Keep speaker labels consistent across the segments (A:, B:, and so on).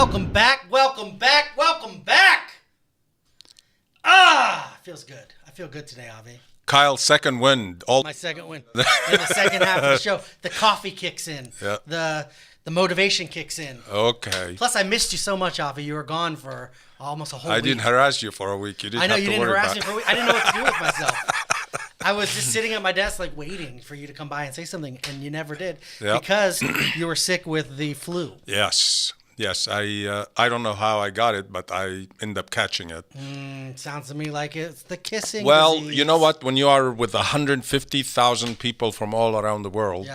A: Welcome back. Feels good. I feel good today, Avi.
B: Kyle's second win.
A: My second win. In the second half of the show, the coffee kicks in.
B: Yeah.
A: The motivation kicks in.
B: Okay.
A: Plus, I missed you so much, Avi. You were gone for almost a whole week.
B: I didn't harass you for a week. You didn't
A: I know
B: have
A: you
B: to
A: didn't
B: worry
A: harass
B: about
A: me for a week. I didn't know what to do with myself. I was just sitting at my desk, like waiting for you to come by and say something, and you never did because you were sick with the flu.
B: Yes. I don't know how I got it, but I ended up catching it.
A: Sounds to me like it's the kissing
B: Well,
A: disease.
B: you know what? When you are with 150,000 people from all around the world,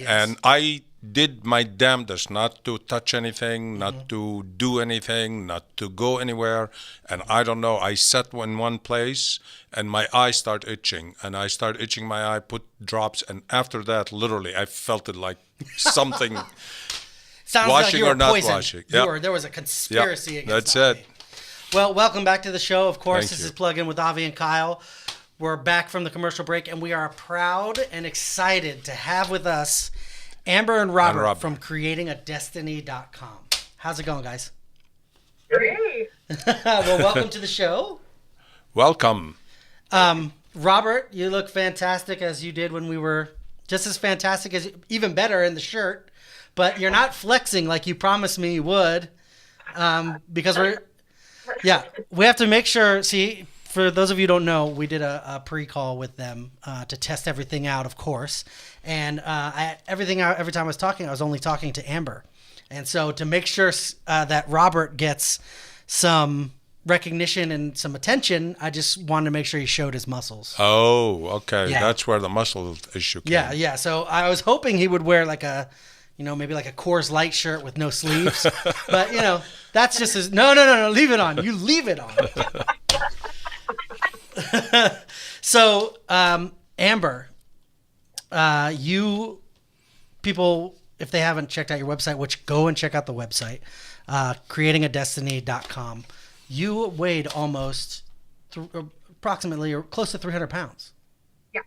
B: and I did my damnedest not to touch anything, not to do anything, not to go anywhere. And I don't know, I sat in one place and my eye started itching. And I started itching my eye, put drops. And after that, literally, I felt it like something.
A: Sounds
B: washing
A: like you were
B: or not
A: poisoned.
B: washing. Yeah.
A: There was a conspiracy against
B: That's
A: Avi.
B: it.
A: Well, welcome back to the show. Of course,
B: Thank
A: this
B: you.
A: is Plug In with Avi and Kyle. We're back from the commercial break, and we are proud and excited to have with us Amber and Robert from creatingadestiny.com. How's it going, guys?
C: Great.
A: Well, welcome to the show.
B: Welcome.
A: Robert, you look fantastic as you did when we were just as fantastic as even better in the shirt, but you're not flexing like you promised me you would because we have to make sure. See, for those of you who don't know, we did a pre-call with them to test everything out, of course. And every time I was talking, I was only talking to Amber. And so to make sure that Robert gets some recognition and some attention, I just wanted to make sure he showed his muscles.
B: Oh, okay.
A: Yeah.
B: That's where the muscle issue came.
A: Yeah. So I was hoping he would wear like maybe like a Coors Light shirt with no sleeves. But, that's just his... No. Leave it on. You leave it on. So, Amber, you people, if they haven't checked out your website, which go and check out the website, creatingadestiny.com, you weighed approximately or close to 300 pounds.
C: Yeah.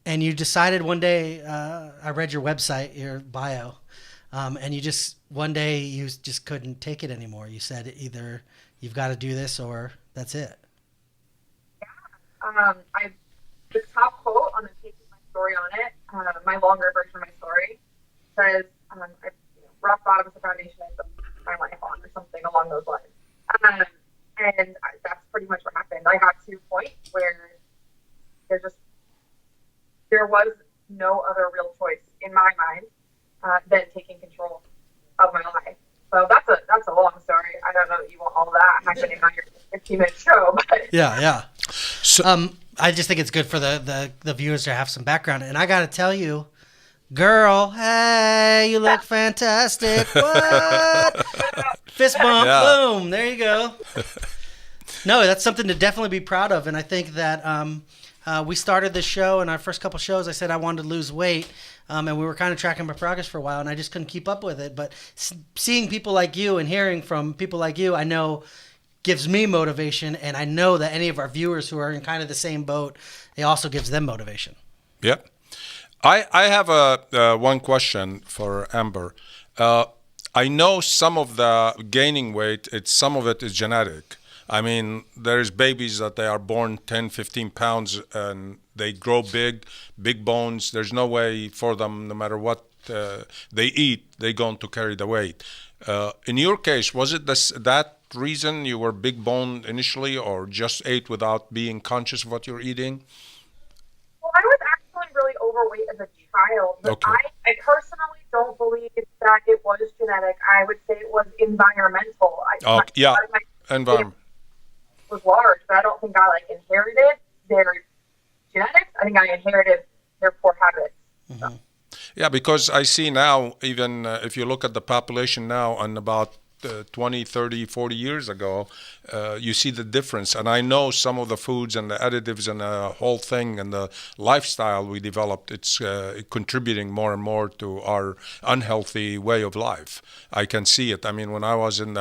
A: And you decided one day, I read your website, your bio, and you just, one day you just couldn't take it anymore. You said either you've got to do this or that's it.
C: Yeah. The top quote on the page of my story on it, my longer version of my story, says, rock bottom is the foundation I built my life on, or something along those lines. And that's pretty much what happened. I got to a point where there was no other real choice in my mind than taking control of my life. So that's a long story. I don't know that you want all that happening on your 15-minute show, but
A: Yeah.
B: So,
A: I just think it's good for the viewers to have some background. And I got to tell you, girl, hey, you look fantastic. What? Fist bump, boom. There you go. No, that's something to definitely be proud of. And I think that we started this show, and our first couple shows, I said I wanted to lose weight. And we were kind of tracking my progress for a while, and I just couldn't keep up with it. But seeing people like you and hearing from people like you, I know gives me motivation, and I know that any of our viewers who are in kind of the same boat, it also gives them motivation.
B: Yep. I have one question for Amber. I know some of the gaining weight, some of it is genetic. I mean, there's babies that they are born 10, 15 pounds and they grow big bones. There's no way for them, no matter what they eat, they're going to carry the weight. In your case, was it that reason you were big bone initially, or just ate without being conscious of what you're eating?
C: Well, I was actually really overweight as a child, but
B: Okay.
C: I personally don't believe that it was genetic. I would say it was environmental.
B: Environment.
C: Was large, but I don't think I inherited their genetics. I think I inherited their poor habits.
B: Mm-hmm. Yeah, because I see now, even if you look at the population now and about 20, 30, 40 years ago, you see the difference. And I know some of the foods and the additives and the whole thing and the lifestyle we developed, it's contributing more and more to our unhealthy way of life. I can see it. I mean, when I was in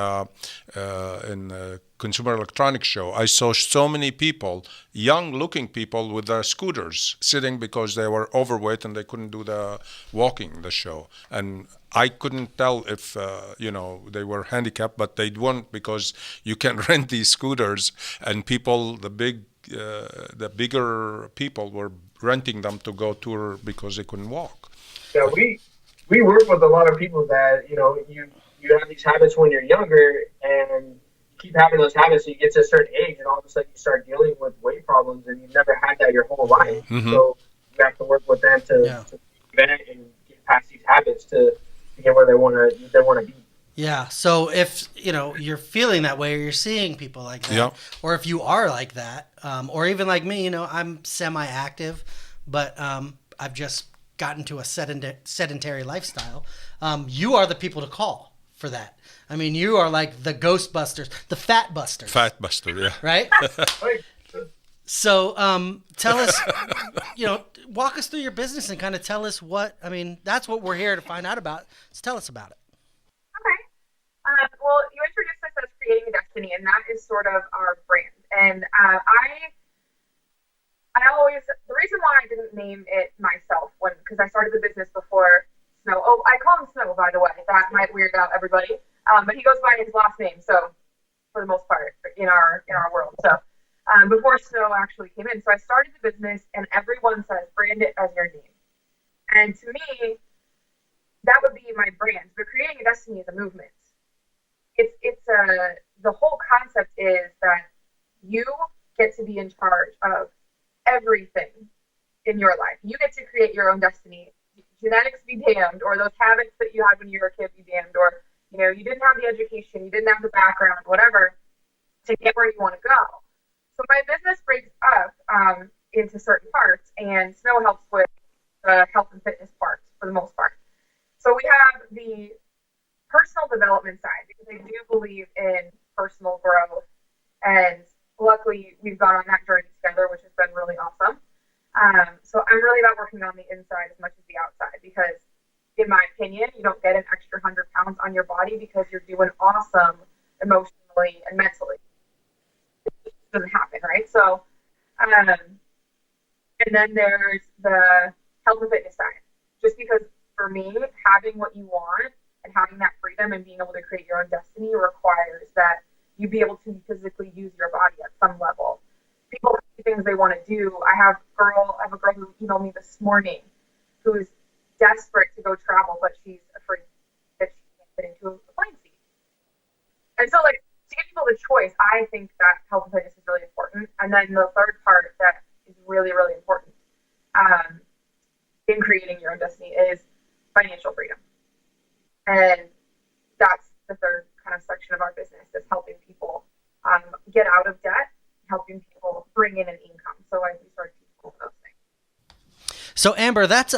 B: Consumer Electronics Show, I saw so many people, young-looking people with their scooters sitting because they were overweight and they couldn't do the walking the show. And I couldn't tell if they were handicapped, but they weren't, because you can rent these scooters, and people, the bigger people were renting them to go tour because they couldn't walk.
D: Yeah, we work with a lot of people that you have these habits when you're younger, and keep having those habits, so you get to a certain age, and all of a sudden you start dealing with weight problems, and you've never had that your whole life.
B: Mm-hmm.
D: So you have to work with them to prevent and get past these habits to get where they want to be.
A: Yeah. So if you're feeling that way, or you're seeing people like that, or if you are like that, or even like me, I'm semi-active, but I've just gotten to a sedentary lifestyle. You are the people to call for that. I mean, you are like the Ghostbusters, the Fat Busters.
B: Fat Buster, yeah.
A: Right? So tell us, walk us through your business and kind of tell us that's what we're here to find out about. So tell us about it.
C: Okay. Well, you introduced us as Creating a Destiny, and that is sort of our brand. And the reason why I didn't name it myself, because I started the business before Snow. Oh, I call him Snow, by the way. That might weird out everybody. But he goes by his last name, so for the most part in our world. So before Snow actually came in, so I started the business, and everyone says brand it as your name. And to me, that would be my brand. But Creating a Destiny is a movement. The whole concept is that you get to be in charge of everything in your life. You get to create your own destiny. Genetics be damned, or those habits that you had when you were a kid be damned, or you didn't have the education, you didn't have the background, whatever, to get where you want to go. So my business breaks up into certain parts, and Snow helps with the health and fitness part for the most part. So we have the personal development side, because I do believe in personal growth, and luckily we've gone on that journey together, which has been really awesome. So I'm really about working on the inside as much as the outside, because in my opinion, you don't get an extra 100 pounds on your body because you're doing awesome emotionally and mentally. It just doesn't happen, right? So, and then there's the health and fitness side. Just because for me, having what you want and having that freedom and being able to create your own destiny requires that you be able to physically use your body at some level. People do things they want to do. I have a girl who emailed me this morning who's desperate to go travel, but she's afraid that she can't fit into a plane seat. And so, to give people the choice, I think that health and fitness is really important. And then the third part that is really, really important in creating your own destiny is financial freedom. And that's the third kind of section of our business, is helping people get out of debt, helping people bring in an income. So we started teaching those things.
A: So Amber, that's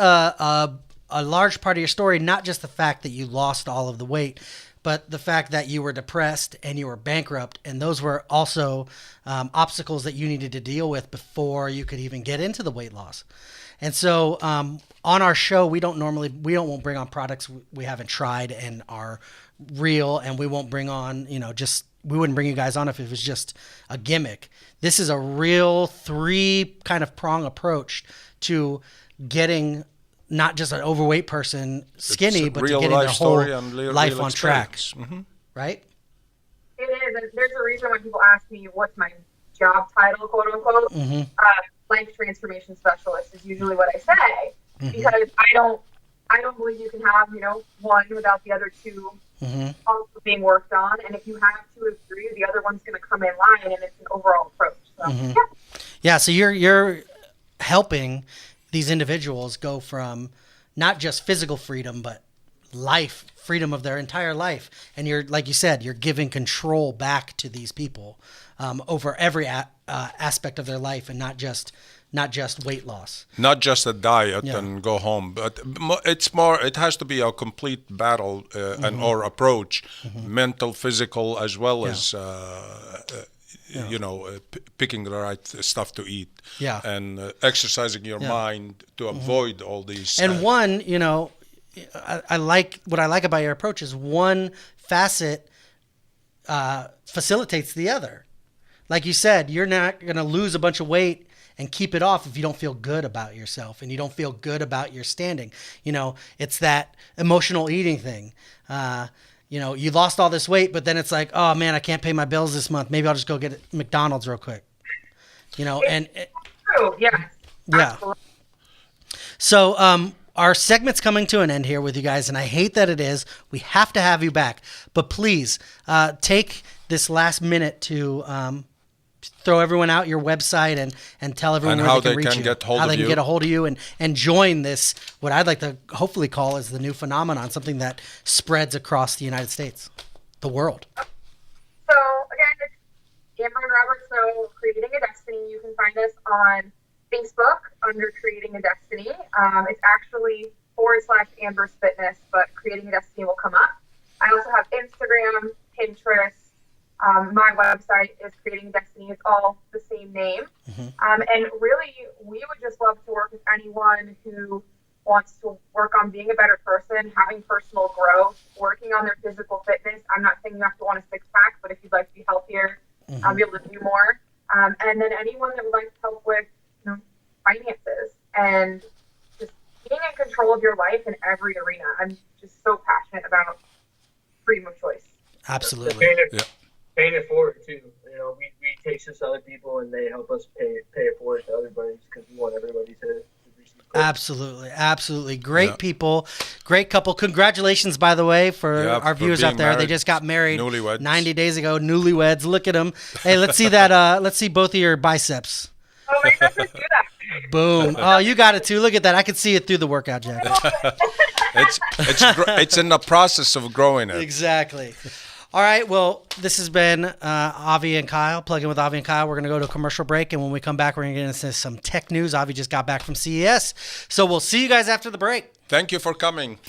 A: a large part of your story, not just the fact that you lost all of the weight, but the fact that you were depressed and you were bankrupt, and those were also obstacles that you needed to deal with before you could even get into the weight loss. And so on our show, we won't bring on products we haven't tried and are real, and we won't bring on, we wouldn't bring you guys on if it was just a gimmick. This is a real 3 kind of prong approach to getting not just an overweight person skinny, but to getting their whole life on track. Mm-hmm. Right?
C: It is. And there's a reason when people ask me what's my job title, quote unquote. Mm-hmm. Life transformation specialist is usually what I say, mm-hmm. because I don't believe you can have, one without the other 2 mm-hmm. also being worked on. And if you have 2 or 3, the other one's going to come in line, and it's an overall approach. So,
A: mm-hmm. Yeah. So you're helping these individuals go from not just physical freedom, but freedom of their entire life. And you're, like you said, you're giving control back to these people over every aspect of their life, and not just weight loss. Not just
B: a diet and go home, but it has to be a complete battle mm-hmm. or approach, mm-hmm. mental, physical, as well as picking the right stuff to eat, and exercising your mind to avoid mm-hmm. all these.
A: And what I like about your approach is one facet facilitates the other. Like you said, you're not going to lose a bunch of weight and keep it off if you don't feel good about yourself and you don't feel good about your standing. You know, it's that emotional eating thing. You know, you lost all this weight, but then it's like, oh man, I can't pay my bills this month. Maybe I'll just go get McDonald's real quick. You know,
C: True, yeah.
A: yeah. So, our segment's coming to an end here with you guys, and I hate that it is. We have to have you back. But please, take this last minute to throw everyone out your website and tell everyone
B: And
A: where
B: how
A: they can
B: they
A: reach
B: can
A: you.
B: get hold
A: how
B: of
A: they can
B: you.
A: get a hold of you and join this, what I'd like to hopefully call is the new phenomenon, something that spreads across the United States, the world.
C: So again, it's Amber and Robert Snow, Creating a Destiny. You can find us on Facebook under Creating a Destiny. It's actually /Amber's Fitness, but Creating a Destiny will come up. I also have Instagram, Pinterest. My website is Creating a Destiny. It's all the same name. And really, we would just love to work with anyone who wants to work on being a better person, having personal growth, working on their physical fitness. I'm not saying you have to want a six-pack, but if you'd like to be healthier, be able to do more. And then anyone that would like help with, you know, finances and just being in control of your life in every arena. I'm just so passionate about freedom of choice.
A: Absolutely.
D: Paying it forward too. You know, we take this to other people and they help us pay it forward to everybody because we want everybody to receive credit.
A: Absolutely. Great people, great couple. Congratulations, by the way, for our viewers out there. They just got married
B: Newlyweds.
A: 90 days ago. Newlyweds. Look at them. Hey, let's see that. Let's see both of your biceps.
C: Oh, my goodness, do that.
A: Boom. Oh, you got it too. Look at that. I can see it through the workout jacket.
B: It's in the process of growing it.
A: Exactly. All right. Well, this has been Avi and Kyle. Plug in with Avi and Kyle. We're going to go to a commercial break. And when we come back, we're going to get into some tech news. Avi just got back from CES. So we'll see you guys after the break.
B: Thank you for coming.